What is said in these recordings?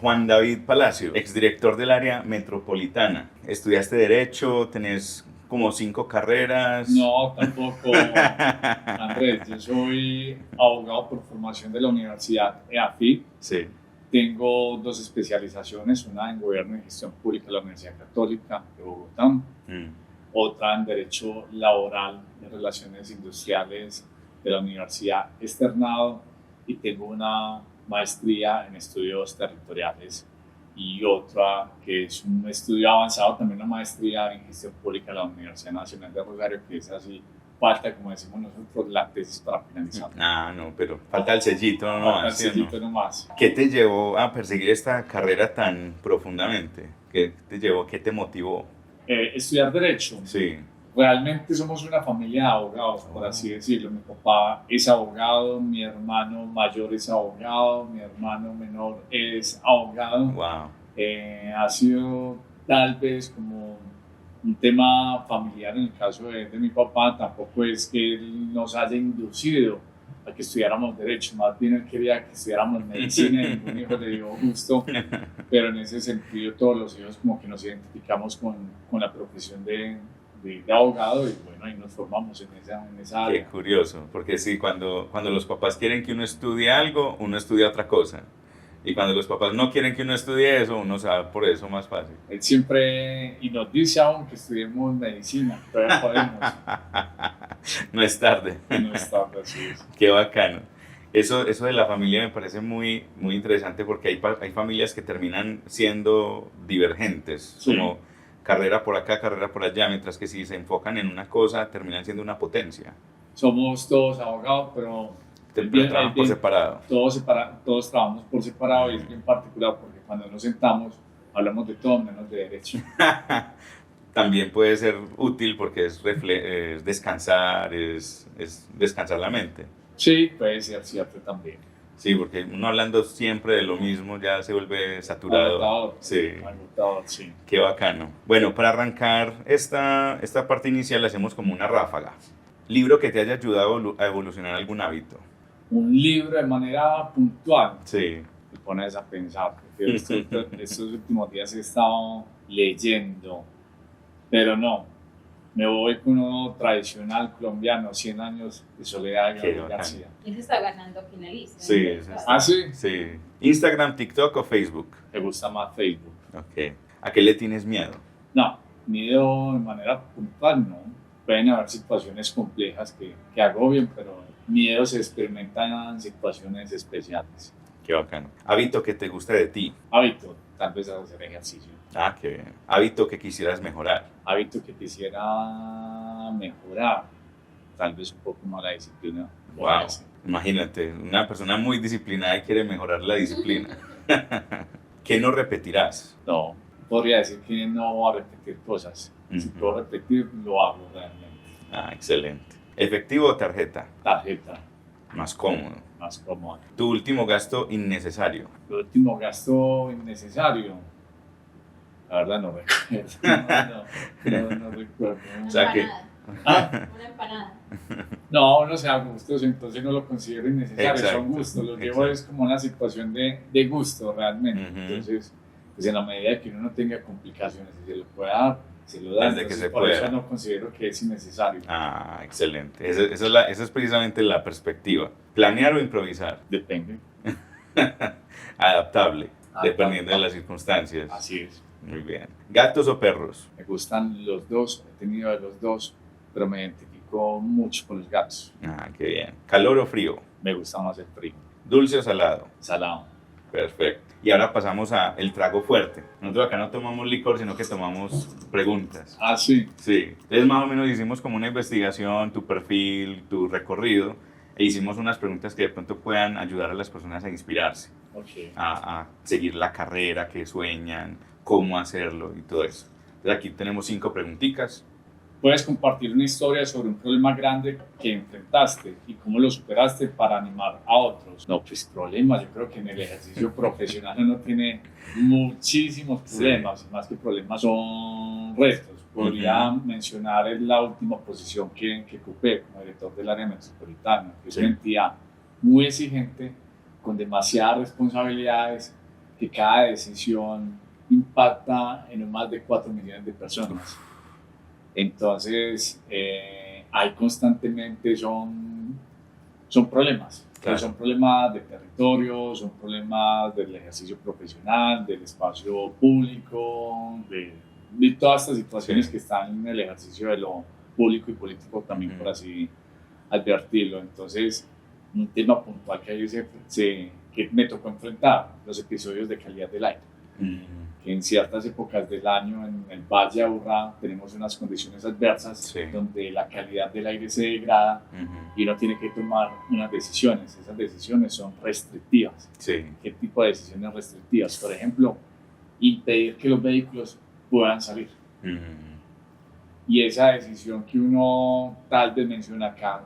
Juan David Palacio, exdirector del área metropolitana. ¿Estudiaste Derecho? ¿Tenés como 5 carreras? No, tampoco, Andrés. Yo soy abogado por formación de la Universidad EAFIT. Sí. Tengo 2 especializaciones, una en Gobierno y Gestión Pública de la Universidad Católica de Bogotá, otra en Derecho Laboral y Relaciones Industriales de la Universidad Externado, y tengo una maestría en estudios territoriales y otra que es un estudio avanzado, también una maestría en gestión pública de la Universidad Nacional de Rosario, que es así, falta, como decimos nosotros, la tesis para finalizar. Ah, no, pero falta el sellito nomás. Falta el ¿sí o no? sellito nomás. ¿Qué te llevó a perseguir esta carrera tan profundamente? ¿Qué te llevó? ¿Qué te motivó? Estudiar Derecho. Sí. Realmente somos una familia de abogados, por así decirlo. Mi papá es abogado, mi hermano mayor es abogado, mi hermano menor es abogado. Wow. Ha sido tal vez como un tema familiar en el caso de mi papá. Tampoco es que él nos haya inducido a que estudiáramos Derecho, más bien él quería que estudiáramos Medicina y ningún hijo le dio gusto, pero en ese sentido todos los hijos como que nos identificamos con la profesión de abogado, y bueno, ahí nos formamos en esa área. Qué curioso, porque sí, cuando los papás quieren que uno estudie algo, uno estudia otra cosa. Y cuando los papás no quieren que uno estudie eso, uno se va por eso más fácil. Él siempre, y nos dice aún que estudiemos medicina, todavía podemos. No es tarde. No es tarde, así es. Qué bacano. Eso de la familia me parece muy, muy interesante, porque hay familias que terminan siendo divergentes, Sí. como carrera por acá, carrera por allá, mientras que si se enfocan en una cosa, terminan siendo una potencia. Somos todos abogados, pero Trabajan por separado. todos trabajamos por separado, y es bien particular porque cuando nos sentamos hablamos de todo menos de derecho. También puede ser útil porque es descansar, es descansar la mente. Sí, puede ser cierto también. Sí, porque uno hablando siempre de lo mismo ya se vuelve saturado. Agotador. Sí. Agotador, sí. Qué bacano. Bueno, para arrancar esta parte inicial hacemos como una ráfaga. Libro que te haya ayudado a evolucionar algún hábito. Un libro de manera puntual. Sí. Te pones a pensar, porque estos últimos días he estado leyendo, pero no, me voy con uno tradicional colombiano, 100 años de soledad de Gabriel García. Y se está ganando finalista. Sí, ¿Ah, sí? Sí. ¿Instagram, TikTok o Facebook? Me gusta más Facebook. Ok. ¿A qué le tienes miedo? No, miedo de manera puntual no. Pueden haber situaciones complejas que agobian, pero miedo se experimentan en situaciones especiales. Qué bacano. ¿Hábito que te guste de ti? Hábito, tal vez hacer ejercicio. Ah, qué bien. ¿Hábito que quisieras mejorar? Hábito que quisiera mejorar, tal vez un poco más la disciplina. Wow. Imagínate, una persona muy disciplinada quiere mejorar la disciplina. ¿Qué no repetirás? No, podría decir que no voy a repetir cosas. Si puedo repetir, lo hago realmente. Ah, excelente. ¿Efectivo o tarjeta? Tarjeta. Más cómodo. Más cómodo. ¿Tu último gasto innecesario? El último gasto innecesario. La verdad no recuerdo. No recuerdo. O sea que... Una empanada. No, no sea gustos, entonces no lo considero innecesario. Exacto, Son gustos. Lo llevo es como una situación de gusto realmente. Entonces, pues en la medida que uno no tenga complicaciones y se lo pueda dar, se lo da. Desde que se por pueda. eso no considero que es innecesario. Ah, excelente. Esa es precisamente la perspectiva. ¿Planear o improvisar? Depende. Adaptable, dependiendo de las circunstancias. Así es. Muy bien. ¿Gatos o perros? Me gustan los dos, he tenido de los dos, pero me identifico mucho con los gatos. Ah, qué bien. ¿Calor o frío? Me gusta más el frío. ¿Dulce o salado? Salado. Perfecto. Y ahora pasamos a el trago fuerte. Nosotros acá no tomamos licor, sino que tomamos preguntas. Ah, sí. Sí. Entonces más o menos hicimos como una investigación, tu perfil, tu recorrido, e hicimos unas preguntas que de pronto puedan ayudar a las personas a inspirarse, Okay. a seguir la carrera que sueñan, cómo hacerlo y todo eso. Entonces aquí tenemos 5 preguntitas. ¿Puedes compartir una historia sobre un problema grande que enfrentaste y cómo lo superaste para animar a otros? No, pues problemas, yo creo que en el ejercicio profesional uno tiene muchísimos problemas, y más que problemas son retos. Podría mencionar la última posición que ocupé como director del área metropolitana, que es una entidad muy exigente, con demasiadas responsabilidades, que cada decisión impacta en más de 4 millones de personas. Entonces, hay constantemente, son problemas. Claro. Son problemas de territorio, son problemas del ejercicio profesional, del espacio público, de todas estas situaciones Sí. que están en el ejercicio de lo público y político también, por así advertirlo. Entonces, un tema puntual que me tocó enfrentar, los episodios de calidad del aire. Que en ciertas épocas del año en el Valle de Aburrá tenemos unas condiciones adversas Sí. donde la calidad del aire se degrada y uno tiene que tomar unas decisiones. Esas decisiones son restrictivas. Sí. ¿Qué tipo de decisiones restrictivas? Por ejemplo, impedir que los vehículos puedan salir. Y esa decisión que uno tal vez menciona acá,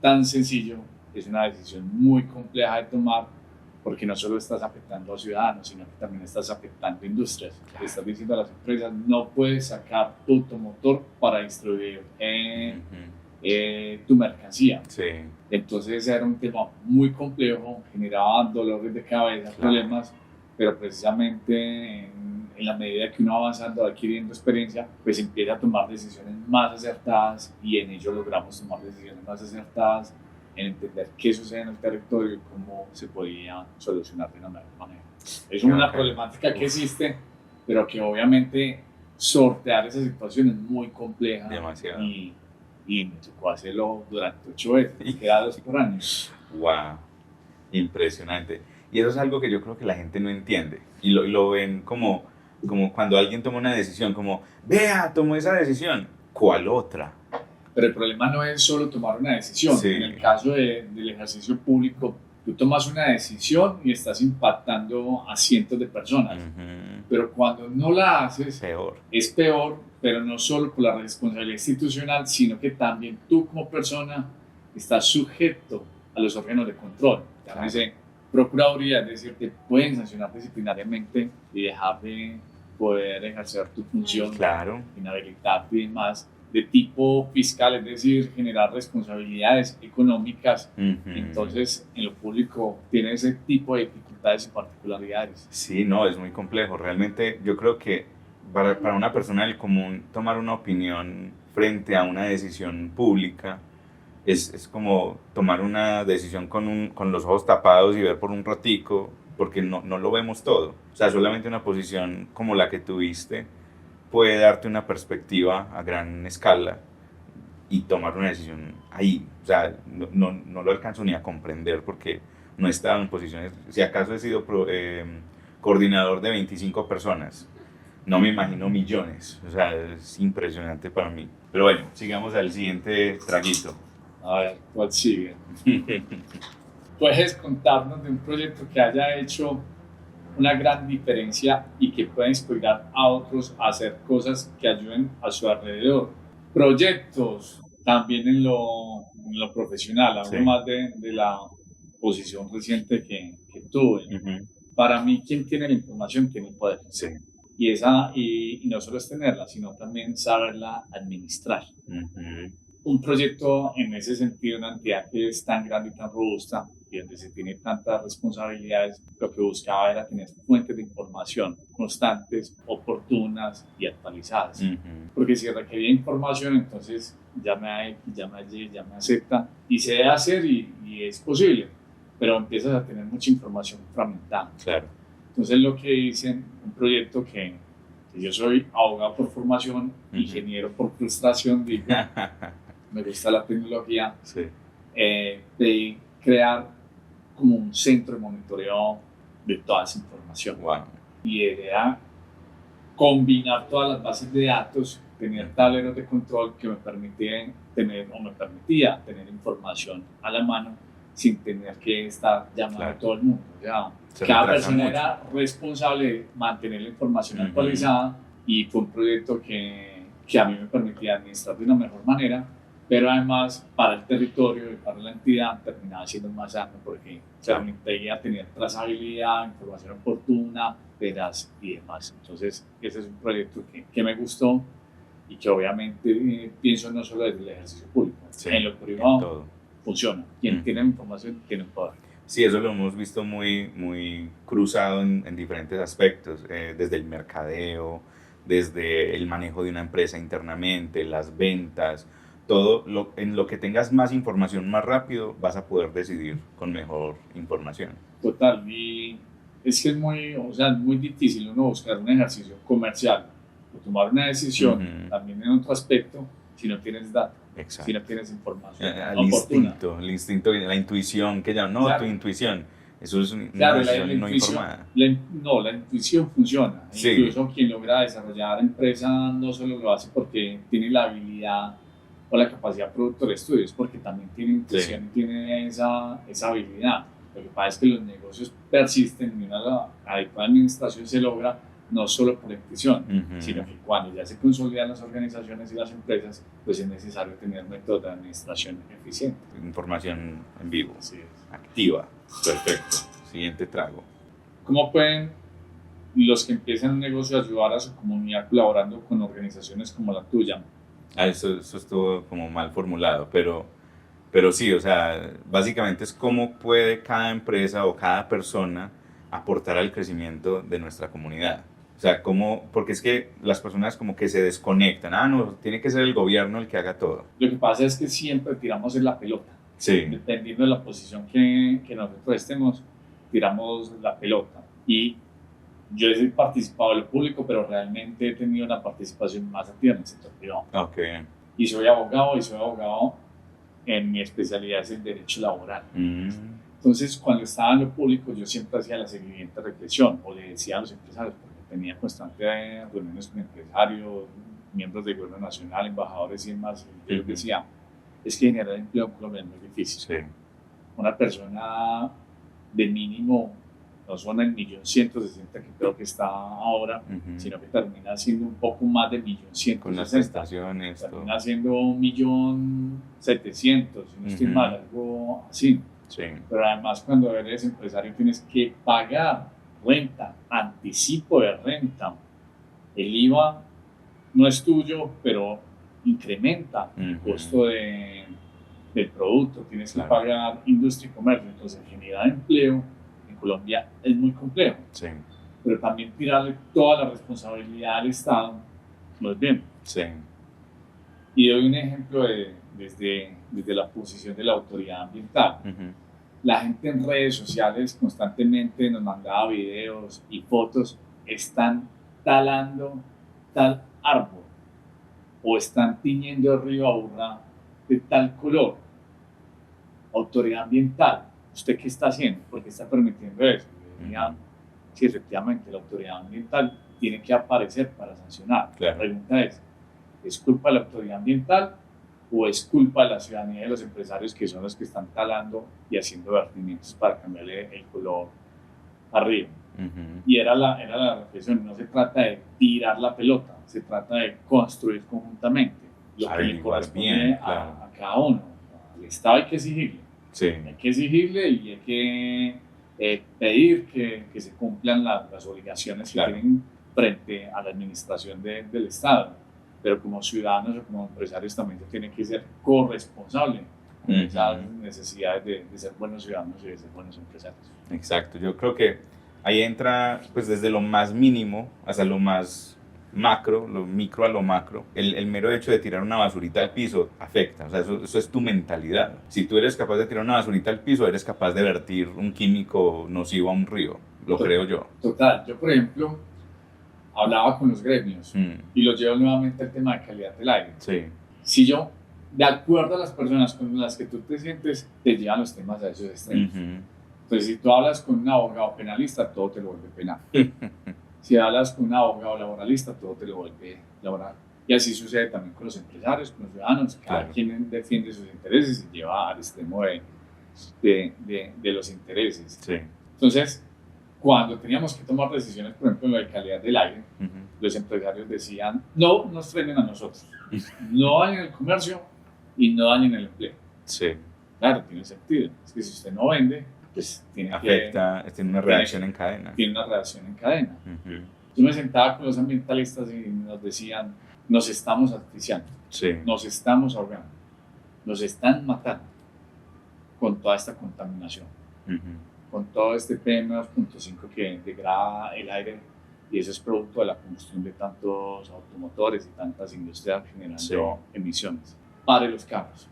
tan sencillo, es una decisión muy compleja de tomar, porque no solo estás afectando a ciudadanos, sino que también estás afectando a industrias. Claro. Le estás diciendo a las empresas, no puedes sacar tu automotor para distribuir tu mercancía. Sí. Entonces era un tema muy complejo, generaba dolores de cabeza, Claro. problemas, pero precisamente en la medida que uno va avanzando, adquiriendo experiencia, pues empieza a tomar decisiones más acertadas y en ello logramos tomar decisiones más acertadas en entender qué sucede en el territorio y cómo se podía solucionar de una mejor manera. Es una problemática que existe, pero que obviamente sortear esa situación es muy compleja. Demasiado. Y me tocó hacerlo durante 8 veces, que era 2 por año. Wow, impresionante. Y eso es algo que yo creo que la gente no entiende. Y lo ven como cuando alguien toma una decisión, como, vea, tomó esa decisión. ¿Cuál otra? Pero el problema no es solo tomar una decisión. Sí. En el caso del ejercicio público, tú tomas una decisión y estás impactando a cientos de personas. Pero cuando no la haces, Peor. es peor, pero no solo por la responsabilidad institucional, sino que también tú como persona estás sujeto a los órganos de control. Llámese Procuraduría, es decir, te pueden sancionar disciplinariamente y dejar de poder ejercer tu función, Claro. inhabilitarte y demás, de tipo fiscal, es decir, generar responsabilidades económicas. Entonces, en lo público tiene ese tipo de dificultades y particularidades. Sí, no, es muy complejo. Realmente yo creo que para una persona del común tomar una opinión frente a una decisión pública es como tomar una decisión con los ojos tapados y ver por un ratico, porque no lo vemos todo. O sea, solamente una posición como la que tuviste puede darte una perspectiva a gran escala y tomar una decisión ahí. O sea, no lo alcanzo ni a comprender porque no he estado en posiciones, si acaso he sido coordinador de 25 personas, no me imagino millones. O sea, es impresionante para mí. Pero bueno, sigamos al siguiente traguito. A ver, ¿cuál sigue? ¿Puedes contarnos de un proyecto que haya hecho una gran diferencia y que pueda inspirar a otros a hacer cosas que ayuden a su alrededor? Proyectos, también en lo profesional, hablo más de la posición reciente que tuve. Para mí, quien tiene la información tiene el poder. Sí. Y no solo es tenerla, sino también saberla administrar. Un proyecto en ese sentido, una entidad que es tan grande y tan robusta y donde se tiene tantas responsabilidades, lo que buscaba era tener fuentes de información constantes, oportunas y actualizadas. Porque si requería información, entonces llame a X, llame a Y, llame a Z, y se debe hacer y es posible, pero empiezas a tener mucha información fragmentada. Claro. Entonces lo que hice, un proyecto que yo soy abogado por formación, ingeniero por frustración, digo, me gusta la tecnología, Sí. De crear como un centro de monitoreo de toda esa información. Wow. Y era combinar todas las bases de datos, tener tableros de control que me permitía tener información a la mano sin tener que estar llamando a todo el mundo. O sea, cada persona era responsable de mantener la información actualizada y fue un proyecto que a mí me permitía administrar de una mejor manera, pero además para el territorio y para la entidad terminaba siendo más sano porque permitía tener trazabilidad, información oportuna, veraz y demás. Entonces ese es un proyecto que me gustó y que obviamente pienso no solo desde el ejercicio público, en lo privado funciona. Quien tiene información tiene poder. Sí, eso lo hemos visto muy cruzado en diferentes aspectos, desde el mercadeo, desde el manejo de una empresa internamente, las ventas, en lo que tengas más información más rápido, vas a poder decidir con mejor información. Total, y es que es muy, o sea, es muy difícil uno buscar un ejercicio comercial o tomar una decisión también en otro aspecto si no tienes datos. Exacto. Si no tienes información El instinto, la intuición, que llaman, no, claro. Tu intuición, eso es una decisión no informada. La intuición funciona, sí. Incluso quien logra desarrollar empresa no solo lo hace porque tiene la habilidad o la capacidad producto de estudios, porque también tiene intuición y tiene esa habilidad. Lo que pasa es que los negocios persisten y una adecuada administración se logra no solo por la intuición, sino que cuando ya se consolidan las organizaciones y las empresas, pues es necesario tener métodos de administración eficientes. Información en vivo, activa. Perfecto. Siguiente trago. ¿Cómo pueden los que empiezan un negocio ayudar a su comunidad colaborando con organizaciones como la tuya? Eso estuvo como mal formulado, pero sí, o sea, básicamente es cómo puede cada empresa o cada persona aportar al crecimiento de nuestra comunidad. O sea, porque es que las personas como que se desconectan. No, tiene que ser el gobierno el que haga todo. Lo que pasa es que siempre tiramos en la pelota. Sí. Dependiendo de la posición que nosotros estemos, tiramos la pelota. Y yo he participado en lo público, pero realmente he tenido una participación más activa en el sector privado. Okay. Y soy abogado en mi especialidad es el derecho laboral. Entonces, cuando estaba en lo público, yo siempre hacía la siguiente reflexión, o le decía a los empresarios, porque tenía constantes reuniones con empresarios, miembros del gobierno nacional, embajadores y demás, y yo les decía, es que generar empleo en Colombia es muy difícil. Sí. Una persona de mínimo, no son el 1.160.000 que creo que está ahora, sino que termina siendo un poco más de 1.160.000. Con las prestaciones. Termina siendo 1.700.000, si no estoy mal, algo así. Sí. Pero además cuando eres empresario tienes que pagar renta, anticipo de renta. El IVA no es tuyo, pero incrementa el costo del producto. Tienes que pagar industria y comercio. Entonces generar empleo en Colombia es muy complejo. Sí. Pero también tirarle toda la responsabilidad al Estado no es bien. Sí. Y doy un ejemplo desde la posición de la autoridad ambiental. La gente en redes sociales constantemente nos mandaba videos y fotos, están talando tal árbol o están tiñendo el río Aburrá de tal color. Autoridad ambiental, ¿usted qué está haciendo? ¿Por qué está permitiendo eso? Sí, efectivamente, la autoridad ambiental tiene que aparecer para sancionar. Claro. La pregunta ¿es culpa de la autoridad ambiental o es culpa de la ciudadanía y de los empresarios que son los que están talando y haciendo vertimientos para cambiarle el color arriba? Y era la reflexión, no se trata de tirar la pelota, se trata de construir conjuntamente lo que le corresponde a cada uno. Al Estado hay que exigirle, hay que exigirle y hay que pedir que se cumplan las obligaciones que tienen frente a la administración del Estado. Pero como ciudadanos o como empresarios también se tienen que ser corresponsables con esas necesidades de ser buenos ciudadanos y de ser buenos empresarios. Exacto, yo creo que ahí entra pues desde lo más mínimo hasta lo más macro, lo micro a lo macro. El mero hecho de tirar una basurita al piso afecta, o sea, eso es tu mentalidad. Si tú eres capaz de tirar una basurita al piso, eres capaz de vertir un químico nocivo a un río, creo yo. Total, yo por ejemplo hablaba con los gremios y los llevo nuevamente al tema de calidad del aire. Sí. Si yo, de acuerdo a las personas con las que tú te sientes, te llevan los temas a esos extremos. Entonces, si tú hablas con un abogado penalista, todo te lo vuelve penal. Si hablas con un abogado laboralista, todo te lo vuelve laboral. Y así sucede también con los empresarios, con los ciudadanos. Cada quien defiende sus intereses y lleva al extremo de los intereses. Sí. Entonces, cuando teníamos que tomar decisiones, por ejemplo, en la calidad del aire, los empresarios decían, no nos frenen a nosotros, no dañen el comercio y no dañen el empleo. Sí. Claro, tiene sentido. Es que si usted no vende, pues tiene una reacción en cadena. Tiene una reacción en cadena. Yo me sentaba con los ambientalistas y nos decían, nos estamos asfixiando, nos estamos ahogando, nos están matando con toda esta contaminación. con todo este PM2.5 que degrada el aire, y eso es producto de la combustión de tantos automotores y tantas industrias generando emisiones. Pare los carros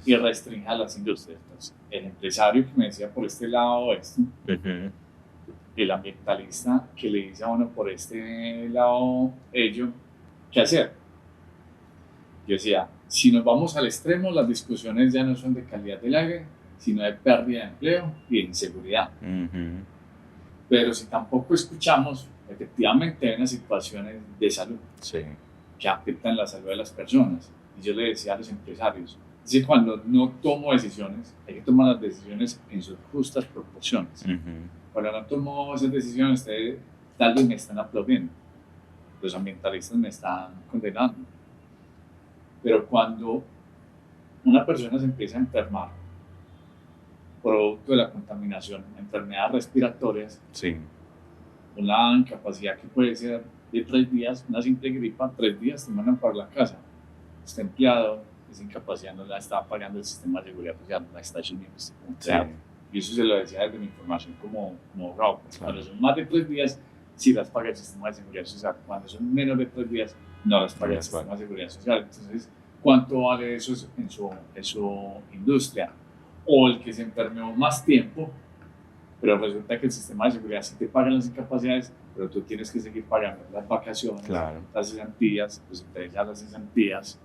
y restrinja las industrias. Entonces, el empresario que me decía por este lado esto, el ambientalista que le dice a uno por este lado ello, ¿qué hacer? Yo decía, si nos vamos al extremo, las discusiones ya no son de calidad del aire, sino de pérdida de empleo y de inseguridad. Pero si tampoco escuchamos, efectivamente hay unas situaciones de salud que afectan la salud de las personas. Y yo le decía a los empresarios, es decir, cuando no tomo decisiones, hay que tomar las decisiones en sus justas proporciones. Cuando no tomo esas decisiones, ustedes tal vez me están aplaudiendo, los ambientalistas me están condenando. Pero cuando una persona se empieza a enfermar, producto de la contaminación, enfermedades respiratorias, una incapacidad que puede ser de 3 días, una simple gripa, 3 días te mandan para la casa. Este empleado, esa incapacidad no la está pagando el sistema de seguridad social, no la está asumiendo. Y eso se lo decía desde mi formación como abogado. Cuando son más de 3 días, sí las paga el sistema de seguridad social. Cuando son menos de 3 días, no las paga el sistema de seguridad social. Entonces, ¿cuánto vale eso en su industria? O el que se enfermó más tiempo, pero resulta que el sistema de seguridad sí te paga las incapacidades, pero tú tienes que seguir pagando las vacaciones, las cesantías, pues entonces ya las cesantías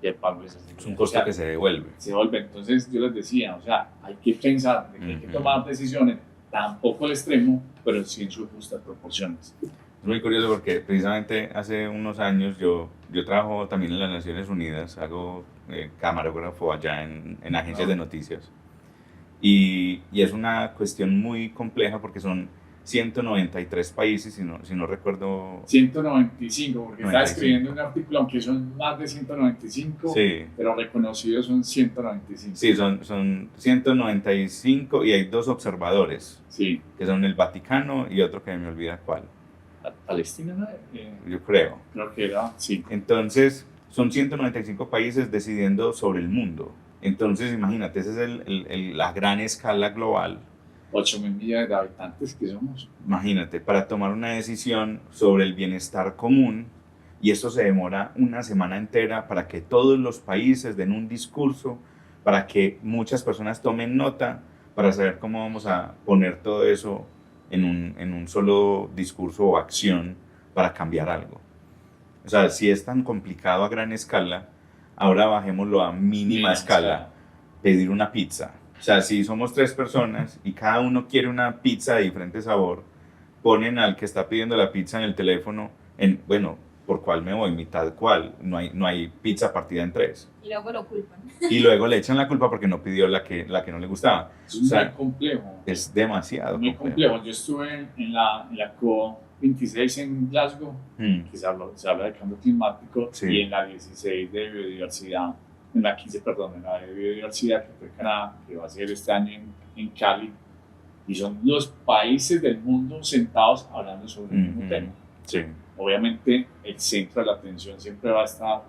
y el pago de esas es un costo que se devuelve. Entonces yo les decía, o sea, hay que pensar de que hay que tomar decisiones, tampoco al extremo, pero sí en sus justas proporciones. Es muy curioso porque precisamente hace unos años yo trabajo también en las Naciones Unidas, hago camarógrafo allá en agencias de noticias. Y es una cuestión muy compleja porque son 193 países, si no recuerdo... 195, porque estaba escribiendo un artículo, aunque son más de 195, pero reconocidos son 195. Sí, son 195 y hay 2 observadores, que son el Vaticano y otro que me olvida cuál. Palestina, ¿no? Yo creo. Creo que era, sí. Entonces, son 195 países decidiendo sobre el mundo. Entonces, imagínate, esa es la gran escala global. 8.000 millones de habitantes que somos. Imagínate, para tomar una decisión sobre el bienestar común, y esto se demora una semana entera para que todos los países den un discurso, para que muchas personas tomen nota, para saber cómo vamos a poner todo eso en un solo discurso o acción para cambiar algo. O sea, si es tan complicado a gran escala, ahora bajémoslo a mínima escala. Pedir una pizza. O sea, si somos 3 personas y cada uno quiere una pizza de diferente sabor, ponen al que está pidiendo la pizza en el teléfono, bueno, ¿por cuál me voy? Mitad cuál. No hay pizza partida en 3. Y luego lo culpan. Y luego le echan la culpa porque no pidió la que no le gustaba. Es muy complejo. Es demasiado muy complejo. Yo estuve en la COP26 en Glasgow, que se habla de cambio climático, y en la 16 de biodiversidad, en la 15, perdón, en la de biodiversidad que fue Canadá, que va a ser este año en Cali, y son los países del mundo sentados hablando sobre el mismo tema. Obviamente el centro de la atención siempre va a estar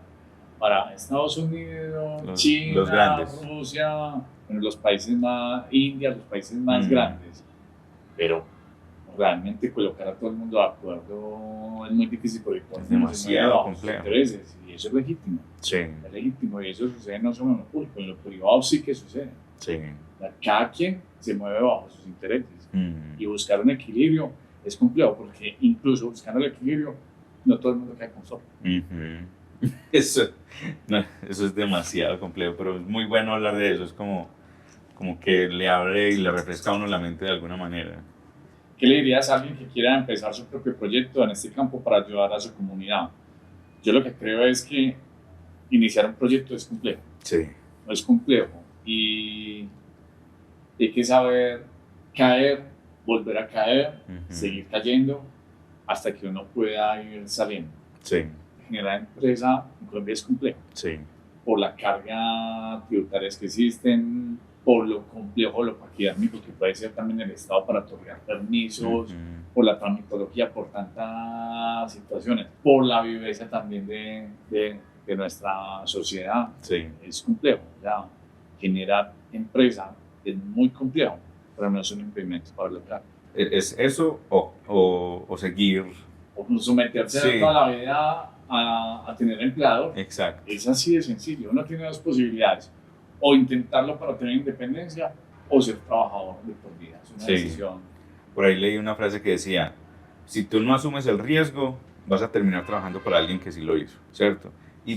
para Estados Unidos, China, los grandes. Rusia, los países más, India, los países más grandes, pero realmente colocar a todo el mundo de acuerdo es muy difícil porque es demasiado complejo. Intereses, y eso es legítimo. Es legítimo, y eso sucede no solo en lo público, en lo privado sí que sucede. Cada quien se mueve bajo sus intereses y buscar un equilibrio es complejo porque incluso buscando el equilibrio no todo el mundo queda conforme. Eso es demasiado complejo, pero es muy bueno hablar de eso, es como que le abre y le refresca a uno la mente de alguna manera. ¿Qué le dirías a alguien que quiera empezar su propio proyecto en este campo para ayudar a su comunidad? Yo lo que creo es que iniciar un proyecto es complejo. Es complejo y hay que saber caer, volver a caer, seguir cayendo hasta que uno pueda ir saliendo. Generar empresa en Colombia es complejo. Por la carga tributaria que existen, por lo complejo, lo paquidérmico que puede ser también el Estado para otorgar permisos, por la tramitología, por tantas situaciones, por la viveza también de nuestra sociedad. Es complejo. Generar empresa es muy complejo. pero no es un impedimento para lograr. ¿Es eso o seguir? O someterse Sí. toda la vida a tener empleador. Exacto. Es así de sencillo. Uno tiene dos posibilidades. O intentarlo para tener independencia o ser trabajador de por vida. Es una Sí. decisión. Por ahí leí una frase que decía, si tú no asumes el riesgo, vas a terminar trabajando para alguien que sí lo hizo, ¿cierto?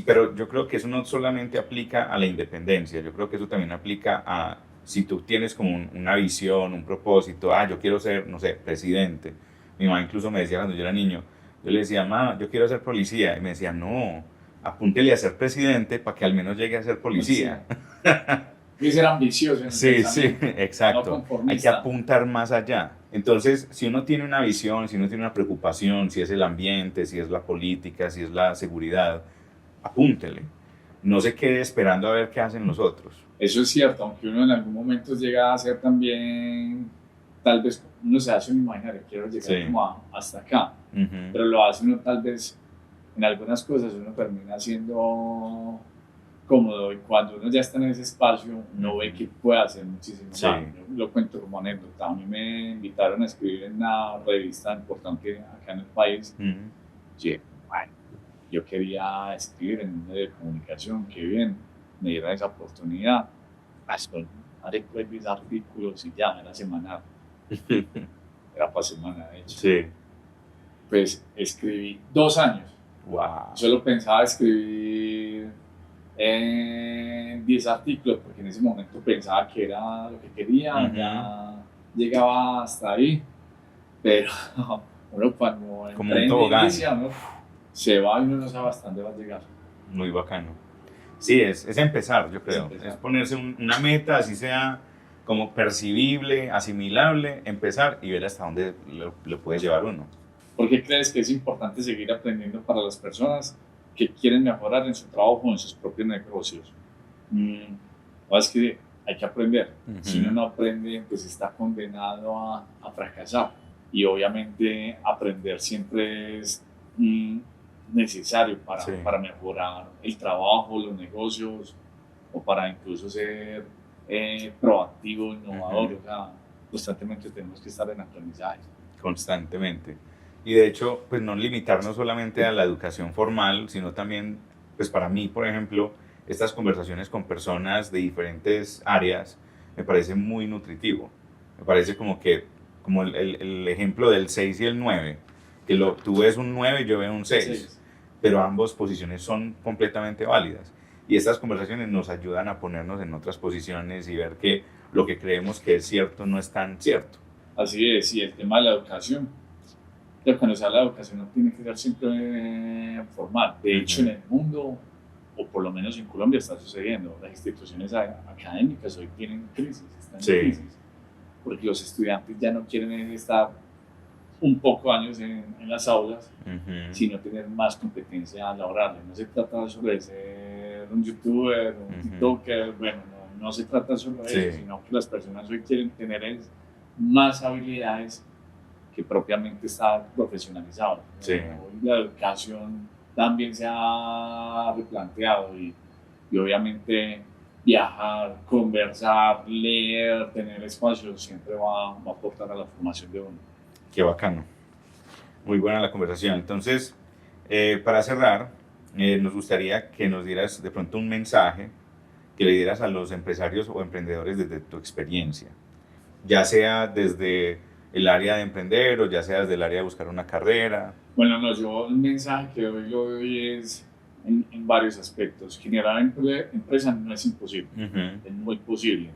Pero yo creo que eso no solamente aplica a la independencia, yo creo que eso también aplica a si tú tienes como una visión, un propósito, yo quiero ser, no sé, presidente. Mi mamá incluso me decía cuando yo era niño, yo le decía, mamá, yo quiero ser policía, y me decía, no, apúntele a ser presidente para que al menos llegue a ser policía. Hay que ser ambicioso en el Sí, sí, pensamiento, exacto. no Hay que conformista. apuntar más allá. Entonces, si uno tiene una visión, si uno tiene una preocupación, si es el ambiente, si es la política, si es la seguridad, apúntele. No se quede esperando a ver qué hacen los otros. Eso es cierto, aunque uno en algún momento llega a ser también, tal vez uno se hace un imaginario, quiero llegar Sí. como hasta acá, Ujú. pero lo hace uno tal vez, en algunas cosas uno termina siendo cómodo y cuando uno ya está en ese espacio uno ve que puede hacer muchísimo Sí. más. Yo lo cuento como anécdota, a mí me invitaron a escribir en una revista importante acá en el país. Ujú. Sí, bueno, yo quería escribir en un medio de comunicación, qué bien, me dieron esa oportunidad. Pues, haré pues mis artículos y ya, era semanal, era para semana de hecho. Sí. Pues escribí 2 años, Wow. solo pensaba escribir 10 artículos, porque en ese momento pensaba que era lo que quería, Ujú. ya llegaba hasta ahí, pero uno cuando Como un emprende, tobogán. inicia, uno se va y uno no sabe hasta dónde va a llegar. Muy bacano. Sí, es empezar, yo creo. empezar. Es ponerse una meta, así sea como percibible, asimilable, empezar y ver hasta dónde lo puede llevar uno. ¿Por qué crees que es importante seguir aprendiendo para las personas que quieren mejorar en su trabajo o en sus propios negocios? Es que hay que aprender. Ujú. Si uno no aprende, pues está condenado a fracasar. Y obviamente aprender siempre es necesario Sí. para mejorar el trabajo, los negocios o para incluso ser proactivo, innovador. Ujú. O sea, constantemente tenemos que estar en aprendizaje. Constantemente. Y de hecho, pues no limitarnos solamente a la educación formal, sino también, pues para mí, por ejemplo, estas conversaciones con personas de diferentes áreas me parece muy nutritivo. Me parece como que, como el ejemplo del 6 y el 9, que tú ves un 9 y yo veo un 6, Sí. pero ambas posiciones son completamente válidas. Y estas conversaciones nos ayudan a ponernos en otras posiciones y ver que lo que creemos que es cierto no es tan cierto. Así es, y el tema de la educación. Pero cuando se habla de educación no tiene que ser siempre formal. De hecho, Ujú. en el mundo, o por lo menos en Colombia, está sucediendo. Las instituciones académicas hoy tienen crisis, están Sí. en crisis, porque los estudiantes ya no quieren estar un poco años en las aulas, Ujú. sino tener más competencia laboral. No se trata solo de ser un youtuber, un Ujú. tiktoker, bueno, no se trata solo de Sí. eso, sino que las personas hoy quieren tener más habilidades que propiamente estar profesionalizado. Sí. Hoy la educación también se ha replanteado y obviamente viajar, conversar, leer, tener espacios siempre va a aportar a la formación de uno. Qué bacano. Muy buena la conversación. Entonces, para cerrar, nos gustaría que nos dieras de pronto un mensaje que le dieras a los empresarios o emprendedores desde tu experiencia, ya sea desde el área de emprender o ya sea desde el área de buscar una carrera. Bueno, no, yo el mensaje que hoy lo doy es en varios aspectos. Generar empresa no es imposible, Ujú. es muy posible.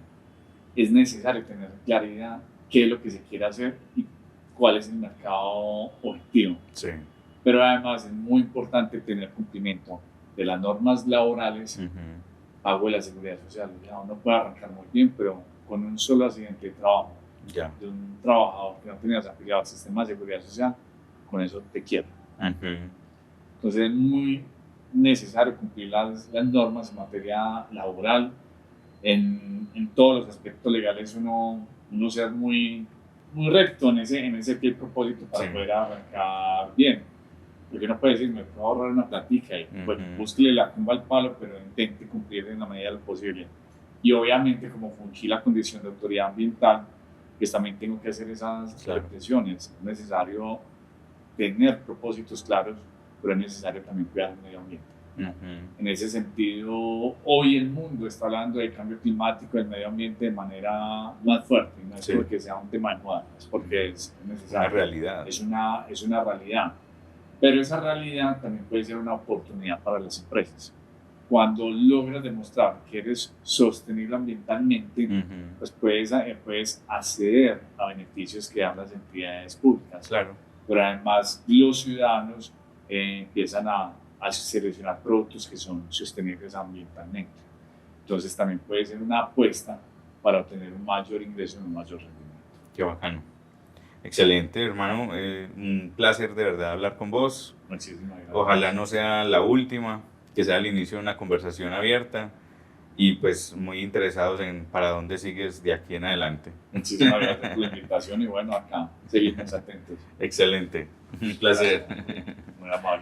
Es necesario tener claridad qué es lo que se quiere hacer y cuál es el mercado objetivo. Sí. Pero además es muy importante tener cumplimiento de las normas laborales, Ujú. pago de la seguridad social. Ya uno puede arrancar muy bien, pero con un solo accidente de trabajo Ya. de un trabajador que no tenía afiliado al sistema de seguridad social, con eso te quiebra. Ujú. Entonces es muy necesario cumplir las normas en materia laboral, en todos los aspectos legales uno ser muy recto en ese pie propósito para Sí. poder arrancar bien. Porque uno puede decir, me puedo ahorrar una platica y bueno, Ujú. búsquele la cumba al palo, pero intente cumplir en la medida de lo posible. Y obviamente como fungí la condición de autoridad ambiental, pues también tengo que hacer esas Claro. reflexiones. Es necesario tener propósitos claros, pero es necesario también cuidar el medio ambiente. En ese sentido, hoy el mundo está hablando del cambio climático, del medio ambiente de manera más fuerte, no es Sí. porque sea un tema de moda, es porque es Una necesario, realidad. es una realidad. Pero esa realidad también puede ser una oportunidad para las empresas. Cuando logras demostrar que eres sostenible ambientalmente, pues puedes acceder a beneficios que dan las entidades públicas. Claro. Pero además los ciudadanos empiezan a seleccionar productos que son sostenibles ambientalmente. Entonces también puede ser una apuesta para obtener un mayor ingreso y un mayor rendimiento. Qué bacano. Excelente, hermano. Un placer de verdad hablar con vos. Muchísimas gracias. Ojalá no sea la última, que sea el inicio de una conversación abierta y pues muy interesados en para dónde sigues de aquí en adelante. Muchísimas gracias por la invitación y bueno, acá seguimos atentos. Excelente. Un placer. Muy amable.